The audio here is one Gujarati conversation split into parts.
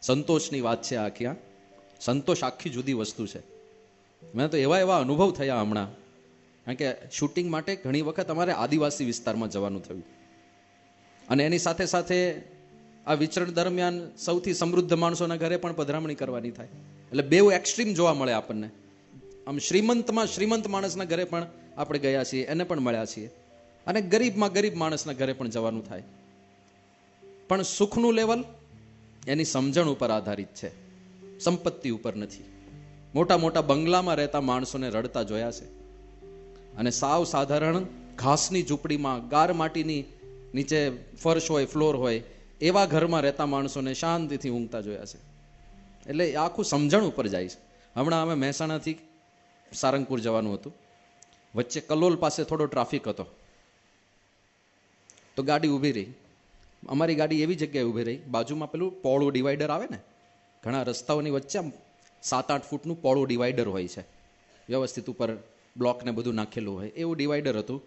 સંતોષની વાત છે આખી. આ સંતોષ આખી જુદી વસ્તુ છે. મેં તો એવા અનુભવ થયા હમણાં, કારણ કે શૂટિંગ માટે ઘણી વખત અમારે આદિવાસી વિસ્તારમાં જવાનું થયું, અને એની સાથે સાથે આ વિચરણ દરમિયાન સૌથી સમૃદ્ધ માણસોના ઘરે પણ પધરામણી કરવાની થાય. એટલે બેઉ એક્સ્ટ્રીમ જોવા મળે આપણને. આમ શ્રીમંતમાં શ્રીમંત માણસના ઘરે પણ આપણે ગયા છીએ, એને પણ મળ્યા છીએ, અને ગરીબમાં ગરીબ માણસના ઘરે પણ જવાનું થાય. પણ સુખનું લેવલ એની સમજણ ઉપર આધારિત છે, સંપત્તિ ઉપર નથી. મોટા મોટા બંગલામાં રહેતા માણસોને રડતા જોયા છે, અને સાવ સાધારણ ઘાસની ઝૂંપડીમાં ગાર માટીની નીચે ફર્શ હોય, ફ્લોર હોય, એવા ઘરમાં રહેતા માણસોને શાંતિથી ઊંઘતા જોયા છે. એટલે આખું સમજણ ઉપર જાય છે. હમણાં અમે મહેસાણાથી સારંગપુર જવાનું હતું, વચ્ચે કલોલ પાસે થોડો ટ્રાફિક હતો, તો ગાડી ઊભી રહી. અમારી ગાડી એવી જગ્યાએ ઊભી રહી, બાજુમાં પેલું પોળું ડિવાઈડર આવે ને, ઘણા રસ્તાઓની વચ્ચે આમ 7-8 ફૂટનું પોળું ડિવાઈડર હોય છે, વ્યવસ્થિત ઉપર બ્લોકને બધું નાખેલું હોય, એવું ડિવાઈડર હતું.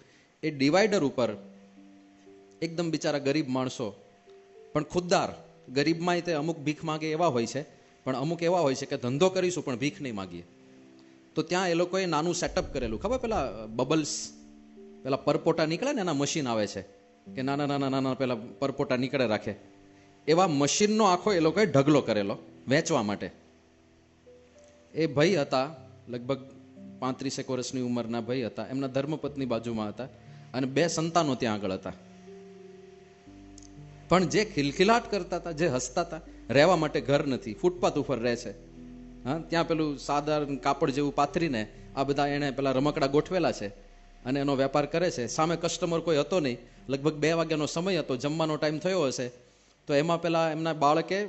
એ ડિવાઈડર ઉપર એકદમ બિચારા ગરીબ માણસો, પણ ખુદદાર. ગરીબમાંય તે અમુક ભીખ માગે એવા હોય છે, પણ અમુક એવા હોય છે કે ધંધો કરીશું પણ ભીખ નહીં માગીએ. તો ત્યાં એ લોકોએ નાનું સેટઅપ કરેલું, ખબર પેલા બબલ્સ, પેલા પરપોટા નીકળે ને એના મશીન આવે છે, કે નાના નાના નાના પેલા પરપોટા નીકળે રાખે, એવા મશીનનો આખો એ લોકોએ ઢગલો કરેલો વેચવા માટે. એ ભાઈ હતા, લગભગ 35 વર્ષની ઉંમરના ભાઈ હતા. એમના ધર્મપત્ની બાજુમાં હતા, અને 2 સંતાનો ત્યાં આગળ હતા. પણ જે ખિલખિલાટ કરતા હતા, જે હસતા હતા, રહેવા માટે ઘર નથી, ફૂટપાથ ઉપર રહે છે. હા, ત્યાં પેલું સાધારણ કાપડ જેવું પાથરીને આ બધા એને પેલા રમકડા ગોઠવેલા છે, અને એનો વેપાર કરે છે. સામે કસ્ટમર કોઈ હતો નહીં, લગભગ 2 વાગ્યાનો સમય હતો, જમવાનો ટાઈમ થયો હશે. તો એમાં પેલા એમના બાળકે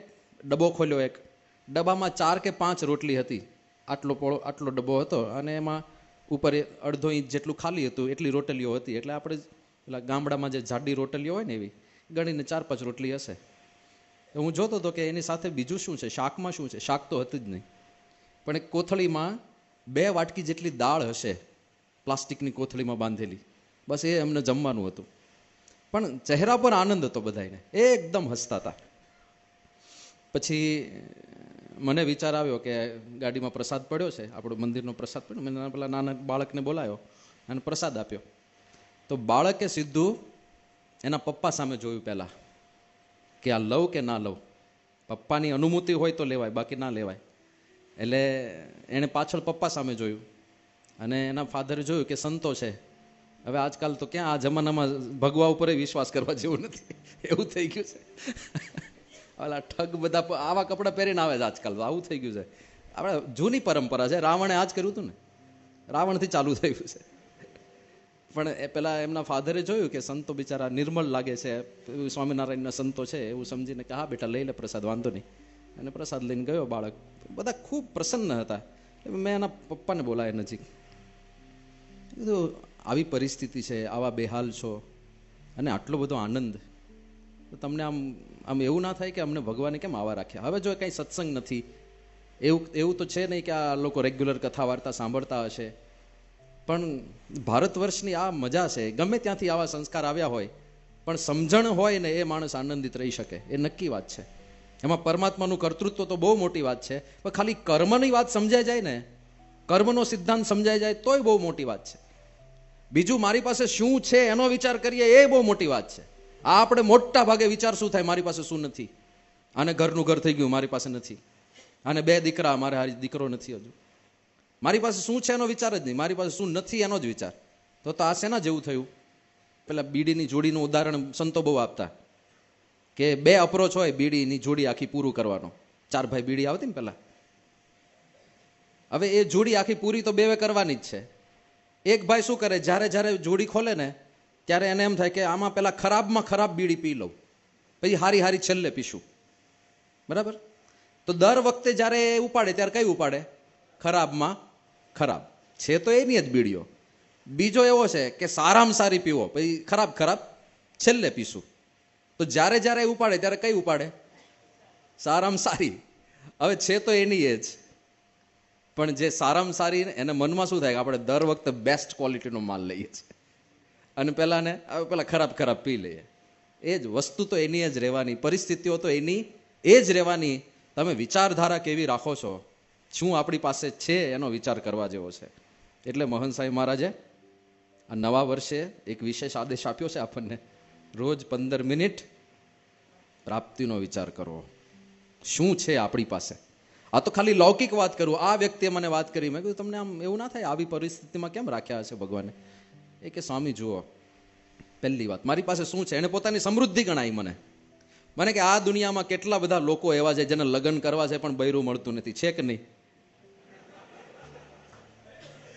ડબ્બો ખોલ્યો, એક ડબ્બામાં 4 કે 5 રોટલી હતી, આટલો ડબ્બો હતો, અને એમાં ઉપર 1/2 ઇંચ જેટલું ખાલી હતું, એટલી રોટલીઓ હતી. એટલે આપણે પેલા ગામડામાં જે જાડી રોટલીઓ હોય ને, એવી ગણીને 4-5 રોટલી હશે. હું જોતો હતો કે એની સાથે બીજું શું છે, શાકમાં શું છે. શાક તો હતું જ નહીં, પણ એક કોથળીમાં 2 વાટકી જેટલી દાળ હશે, પ્લાસ્ટિકની કોથળીમાં બાંધેલી. બસ એ એમને જમવાનું હતું. પણ ચહેરા પર આનંદ હતો બધાને, એકદમ હસતા હતા. પછી મને વિચાર આવ્યો કે ગાડીમાં પ્રસાદ પડ્યો છે, આપણો મંદિરનો પ્રસાદ પડ્યો. મેં પેલા નાના બાળકને બોલાવ્યો અને પ્રસાદ આપ્યો. તો બાળકે સીધું એના પપ્પા સામે જોયું પહેલા, કે આ લઉં કે ના લઉં. પપ્પાની અનુમતિ હોય તો લેવાય, બાકી ના લેવાય. એટલે એણે પાછળ પપ્પા સામે જોયું, અને એના ફાધરે જોયું કે સંતો છે. હવે આજકાલ તો ક્યાં આ જમાનામાં ભગવા ઉપર વિશ્વાસ કરવા જેવું નથી, એવું થઈ ગયું છે. ઓલા ઠગ બધા આવા કપડાં પહેરીને આવે છે આજકાલ, આવું થઈ ગયું છે. આપણે જૂની પરંપરા છે, રાવણે આ જ કર્યું હતું ને, રાવણથી ચાલુ થયું છે. પણ એ પેલા એમના ફાધરે જોયું કે સંતો બિચારા નિર્મળ લાગે છે, સ્વામિનારાયણના સંતો છે, એવું સમજીને કે હા બેટા લઈ લે પ્રસાદ, વાંધો નહીં. અને પ્રસાદ લઈને ગયો બાળક. બધા ખૂબ પ્રસન્ન હતા. મેં એના પપ્પાને બોલાયા નજીક, કીધું આવી પરિસ્થિતિ છે, આવા બેહાલ છો, અને આટલો બધો આનંદ, તો તમને આમ એવું ના થાય કે અમને ભગવાને કેમ આવા રાખ્યા? હવે જો કંઈ સત્સંગ નથી, એવું તો છે નહીં કે આ લોકો રેગ્યુલર કથા વાર્તા સાંભળતા હશે. પણ ભારત વર્ષની આ મજા છે, ગમે ત્યાંથી આવા સંસ્કાર આવ્યા હોય, પણ સમજણ હોય ને એ માણસ આનંદિત રહી શકે, એ નક્કી વાત છે. એમાં પરમાત્માનું કર્તૃત્વ તો બહુ મોટી વાત છે, પણ ખાલી કર્મની વાત સમજાઈ જાય ને, કર્મનો સિદ્ધાંત સમજાઈ જાય તોય બહુ મોટી વાત છે. બીજું મારી પાસે શું છે એનો વિચાર કરીએ, એ બહુ મોટી વાત છે. આ આપણે મોટા ભાગે વિચાર શું થાય, મારી પાસે શું નથી, આને ઘરનું ઘર થઈ ગયું, મારી પાસે નથી, આને 2 દીકરા, મારે હારી દીકરો નથી હજુ. મારી પાસે શું છે એનો વિચાર જ નહીં, મારી પાસે શું નથી એનો જ વિચાર. તો આ શેના જેવું થયું? પેલા બીડીની જોડીનું ઉદાહરણ સંતો બહુ આપતા, કે 2 અપ્રોચ હોય બીડીની જોડી આખી પૂરું કરવાનો. 4 ભાઈ બીડી આવતી ને પેલા, હવે એ જોડી આખી પૂરી તો 2 કરવાની જ છે. એક ભાઈ શું કરે, જ્યારે જોડી ખોલે ને ત્યારે એને એમ થાય કે આમાં પેલા ખરાબમાં ખરાબ બીડી પી લઉં, પછી હારી છેલ્લે પીશું, બરાબર? તો દર વખતે જ્યારે એ ઉપાડે ત્યારે કઈ ઉપાડે? ખરાબમાં ખરાબ છે તો એની જ બીડીઓ. બીજો એવો છે કે સારામાં સારી પીવો, પછી ખરાબ છેલ્લે પીશું. તો જ્યારે ઉપાડે ત્યારે કઈ ઉપાડે? સારામાં સારી. હવે છે તો એની એ જ, પણ જે સારામાં સારી એને મનમાં શું થાય કે આપણે દર વખતે બેસ્ટ ક્વોલિટીનો માલ લઈએ છીએ, અને પેલા ખરાબ પી લઈએ. એ જ વસ્તુ તો એની જ રહેવાની, પરિસ્થિતિઓ તો એની એ જ રહેવાની. તમે વિચારધારા કેવી રાખો છો, શું આપણી પાસે છે એનો વિચાર કરવા જેવો છે. એટલે મોહન સાંઈ મહારાજે આ નવા વર્ષે એક વિશેષ આદેશ આપ્યો છે આપણને, રોજ 15 મિનિટ પ્રાપ્તિનો વિચાર કરવો. શું છે આપણી પાસે? આ તો ખાલી લૌકિક વાત કરું. આ વ્યક્તિએ મને વાત કરી, મેં કીધું તમને આમ એવું ના થાય આવી પરિસ્થિતિમાં કેમ રાખ્યા હશે ભગવાને? એ કે સ્વામી જુઓ, પહેલી વાત મારી પાસે શું છે, એને પોતાની સમૃદ્ધિ ગણાઈ મને કે આ દુનિયામાં કેટલા બધા લોકો એવા છે જેને લગ્ન કરવા છે પણ બૈરું મળતું નથી, છે કે નહીં?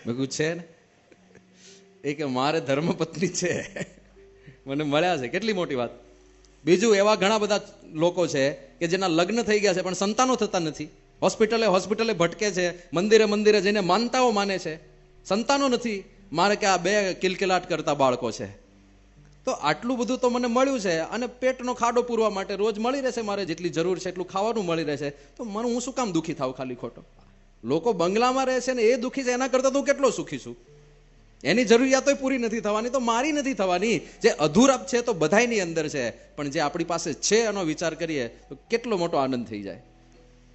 મેં કીધું છે ને. એ કે મારે ધર્મપત્ની છે, મને મળ્યા છે. કેટલી મોટી વાત. બીજું એવા ઘણા બધા લોકો છે કે જેના લગ્ન થઈ ગયા છે પણ સંતાનો થતા નથી, હોસ્પિટલે ભટકે છે, મંદિરે જઈને માનતાઓ માને છે, સંતાનો નથી. મારે કે આ 2 કિલકિલાટ કરતા બાળકો છે. તો આટલું બધું તો મને મળ્યું છે અને પેટનો ખાડો પૂરવા માટે રોજ મળી રહેશે, મારે જેટલી જરૂર છે એટલું ખાવાનું મળી રહેશે, તો હું શું કામ દુઃખી થાવ ખાલી ખોટો? લોકો બંગલામાં રહે છે ને એ દુઃખી છે, એના કરતા તું કેટલો સુખી છું. એની જરૂરિયાતો પૂરી નથી થવાની તો મારી નથી થવાની. જે અધૂરા છે તો બધાયની અંદર છે, પણ જે આપણી પાસે છે એનો વિચાર કરીએ તો કેટલો મોટો આનંદ થઈ જાય.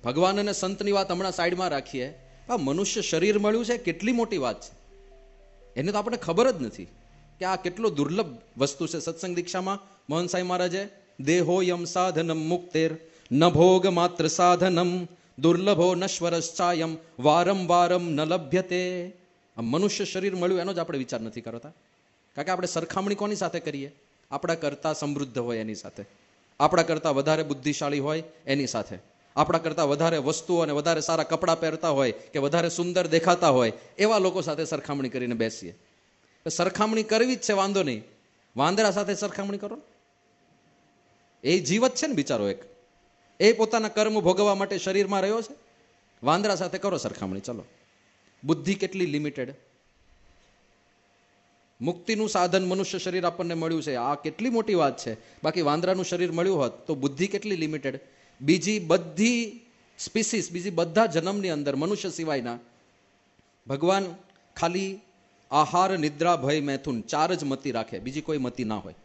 ભગવાન અને સંતની વાત હમણાં સાઈડમાં રાખીએ. આ મનુષ્ય શરીર મળ્યું છે, કેટલી મોટી વાત છે. એને તો આપણે ખબર જ નથી કે આ કેટલો દુર્લભ વસ્તુ છે. સત્સંગ દીક્ષામાં મોહન સાંઈ મહારાજે દેહોયમ સાધનમ મુક્તેર ન ભોગ માત્ર સાધનમ દુર્લભો નશ્વરશ્ચાયમ વારમ ન લભ્યતે. આ મનુષ્ય શરીર મળ્યું એનો જ આપણે વિચાર નથી કરતા. કારણ કે આપણે સરખામણી કોની સાથે કરીએ? આપણા કરતા સમૃદ્ધ હોય એની સાથે, આપણા કરતા વધારે બુદ્ધિશાળી હોય એની સાથે, આપણા કરતા વધારે વસ્તુઓ અને વધારે સારા કપડાં પહેરતા હોય કે વધારે સુંદર દેખાતા હોય એવા લોકો સાથે સરખામણી કરીને બેસીએ. સરખામણી કરવી જ છે, વાંધો નહીં. વાંદરા સાથે સરખામણી કરો. એ જીવત છે ને બિચારો એક, એ પોતાના કર્મ ભોગવવા માટે શરીરમાં રહ્યો છે. વાંદરા સાથે કરો સરખામણી. ચલો, બુદ્ધિ કેટલી લિમિટેડ. મુક્તિનું સાધન મનુષ્ય શરીર આપણને મળ્યું છે, આ કેટલી મોટી વાત છે. બાકી વાંદરાનું શરીર મળ્યું હોત તો બુદ્ધિ કેટલી લિમિટેડ. બીજી બધી સ્પીસીસ, બીજી બધા જન્મની અંદર મનુષ્ય સિવાયના ભગવાન ખાલી આહાર નિદ્રા ભય મૈથુન 4 જ મતિ રાખે, બીજી કોઈ મતિ ના હોય.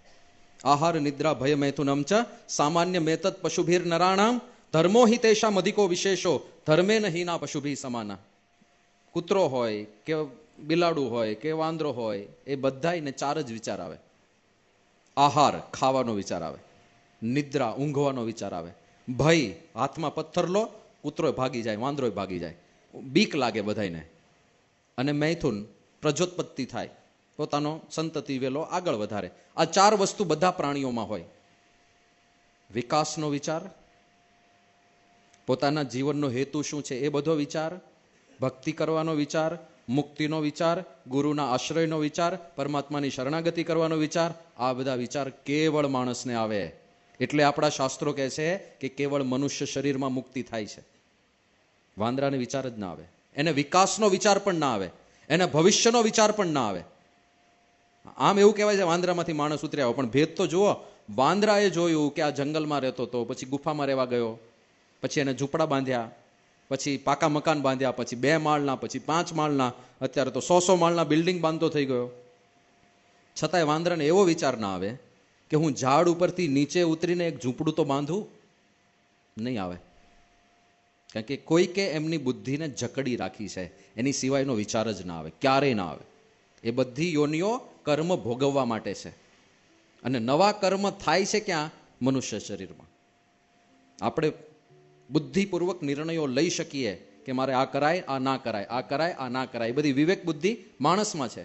આહાર નિદ્રા ભય મૈથુનમ ચ સામાન્ય મેતત પશુભીર નરાણામ ધર્મો હિ તેષામ અધિકો વિશેષો ધર્મેન હીના પશુભી સમાના. કૂતરો હોય કે બિલાડું હોય કે વાંદરો હોય, એ બધાને 4 જ વિચાર આવે. આહાર ખાવાનો વિચાર આવે, નિદ્રા ઊંઘવાનો વિચાર આવે, ભય હાથમાં પથ્થર લો કૂતરો ભાગી જાય, વાંદરો ભાગી જાય, બીક લાગે બધાને, અને મૈથુન પ્રજોત્પત્તિ થાય, પોતાનો સંતતિ વેલો આગળ વધારે. આ 4 વસ્તુ બધા પ્રાણીઓમાં હોય. વિકાસનો વિચાર, પોતાના જીવનનો હેતુ શું છે એ બધો વિચાર, ભક્તિ કરવાનો વિચાર, મુક્તિનો વિચાર, ગુરુના આશ્રયનો વિચાર, પરમાત્માની શરણાગતિ કરવાનો વિચાર, આ બધા વિચાર કેવળ માણસને આવે. એટલે આપણા શાસ્ત્રો કહે છે કે કેવળ મનુષ્ય શરીરમાં મુક્તિ થાય છે. વાંદરાને વિચાર જ ના આવે, એને વિકાસનો વિચાર પણ ના આવે, એને ભવિષ્યનો વિચાર પણ ના આવે. આમ એવું કહેવાય છે વાંદરામાંથી માણસ ઉતરી આવ્યો, પણ ભેદ તો જુઓ. વાંદરાએ જોયું કે આ જંગલમાં રહેતો હતો, પછી ગુફામાં રહેવા ગયો, પછી એને ઝૂંપડા બાંધ્યા, પછી પાકા મકાન બાંધ્યા, પછી 2 માળના, પછી 5 માળના, અત્યારે તો 100 માળના બિલ્ડિંગ બાંધતો થઈ ગયો. છતાંય વાંદરાને એવો વિચાર ના આવે કે હું ઝાડ ઉપરથી નીચે ઉતરીને એક ઝૂંપડું તો બાંધું. નહીં આવે. કારણ કે કોઈકે એમની બુદ્ધિને જકડી રાખી છે, એની સિવાયનો વિચાર જ ના આવે, ક્યારેય ના આવે. એ બધી યોનિઓ કર્મ ભોગવવા માટે છે, અને નવા કર્મ થાય છે ક્યાં? મનુષ્ય શરીરમાં. આપણે બુદ્ધિપૂર્વક નિર્ણયો લઈ શકીએ કે મારે આ કરાય, આ ના કરાય, આ કરાય, આ ના કરાય. બધી વિવેક બુદ્ધિ માણસમાં છે.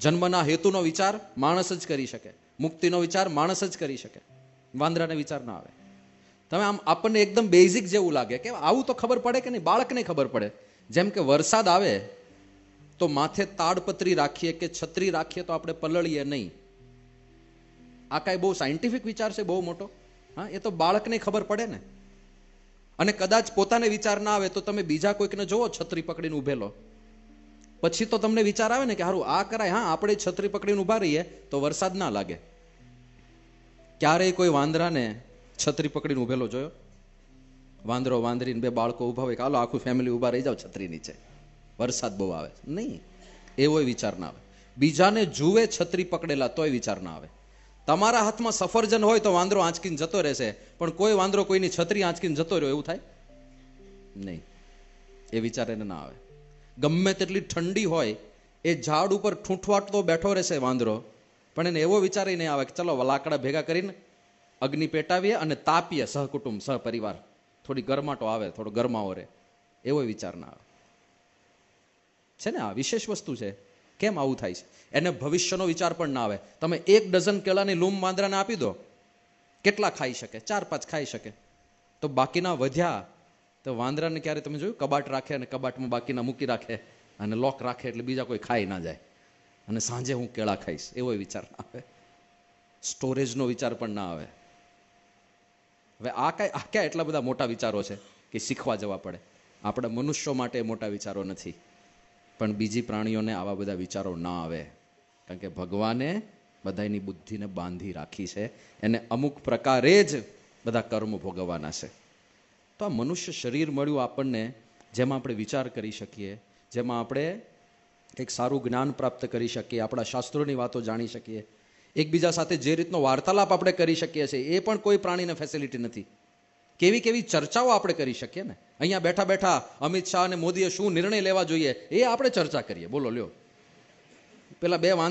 જન્મના હેતુનો વિચાર માણસ જ કરી શકે, મુક્તિનો વિચાર માણસ જ કરી શકે, વાંદરાને વિચાર ના આવે. તમે આમ આપણને એકદમ બેઝિક જેવું લાગે કે આવું તો ખબર પડે કે નહીં, બાળકને ખબર પડે. જેમ કે વરસાદ આવે તો માથે તાડપત્રી રાખીએ કે છત્રી રાખીએ તો આપણે પલળીએ નહીં. આ કાંઈ બહુ સાયન્ટિફિક વિચાર છે બહુ મોટો? હા, એ તો બાળકને ખબર પડે ને. અને કદાચ પોતાને વિચાર ના આવે તો તમે બીજા કોઈકને જોવો છત્રી પકડીને ઉભેલો, પછી તો તમને વિચાર આવે ને કે હારું આ કરાય. હા, આપણે છત્રી પકડીને ઉભા રહીએ તો વરસાદ ના લાગે. ક્યારેય કોઈ વાંદરાને છત્રી પકડીને ઉભેલો જોયો? વાંદરો વાંદરીને 2 બાળકો ઉભા હોય કે હાલો આખું ફેમિલી ઉભા રહી જાવ છત્રી નીચે, વરસાદ બહુ આવે. નહીં, એવો વિચાર ના આવે. બીજાને જુએ છત્રી પકડેલા તોય વિચાર ના આવે. તમારા હાથમાં સફરજન હોય તો વાંદરો આંચકીને જતો રહેશે, પણ કોઈ વાંદરો કોઈની છત્રી આંચકીને જતો રહ્યો એવું થાય? નહીં, એ વિચાર એને ના આવે. ગમે તેટલી ઠંડી હોય એ ઝાડ ઉપર ઠૂંઠવાટતો બેઠો રહેશે વાંદરો, પણ એને એવો વિચાર નહીં આવે કે ચલો લાકડા ભેગા કરીને અગ્નિ પેટાવીએ અને તાપીએ સહકુટુંબ સહપરિવાર, થોડી ગરમાટો આવે, થોડો ગરમાવો રહે, એવો વિચાર ના આવે. છે ને, આ વિશેષ વસ્તુ છે. કેમ આવું થાય છે? એને ભવિષ્યનો વિચાર પણ ના આવે. તમે 1 ડઝન કેળાની લૂમ વાંદરાને આપી દો, કેટલા ખાઈ શકે? 4-5 ખાઈ શકે. તો બાકીના વધ્યા તો વાંદરાને ક્યારે તમે જોયું કબાટ રાખે અને કબાટમાં બાકીના મૂકી રાખે અને લોક રાખે એટલે બીજા કોઈ ખાઈ ના જાય, અને સાંજે હું કેળા ખાઈશ, એવો વિચાર ના આવે. સ્ટોરેજનો વિચાર પણ ના આવે. હવે આ ક્યાં એટલા બધા મોટા વિચારો છે કે શીખવા જવા પડે. આપણા મનુષ્યો માટે મોટા વિચારો નથી, પણ બીજી પ્રાણીઓને આવા બધા વિચારો ના આવે, કારણ કે ભગવાને બધાની બુદ્ધિને બાંધી રાખી છે. એને અમુક પ્રકારે જ બધા કર્મ ભોગવવાના છે. તો આ મનુષ્ય શરીર મળ્યું આપણને, જેમાં આપણે વિચાર કરી શકીએ, જેમાં આપણે એક સારું જ્ઞાન પ્રાપ્ત કરી શકીએ, આપણા શાસ્ત્રોની વાતો જાણી શકીએ, એકબીજા સાથે જે રીતનો વાર્તાલાપ આપણે કરી શકીએ છીએ એ પણ કોઈ પ્રાણીને ફેસિલિટી નથી. કેવી કેવી ચર્ચાઓ આપણે કરી શકીએ ને. અહીંયા બેઠા બેઠા અમિત શાહ અને મોદીએ શું નિર્ણય લેવા જોઈએ એ આપણે ચર્ચા કરીએ. બોલો લ્યો, પેલા 2 વાંદરા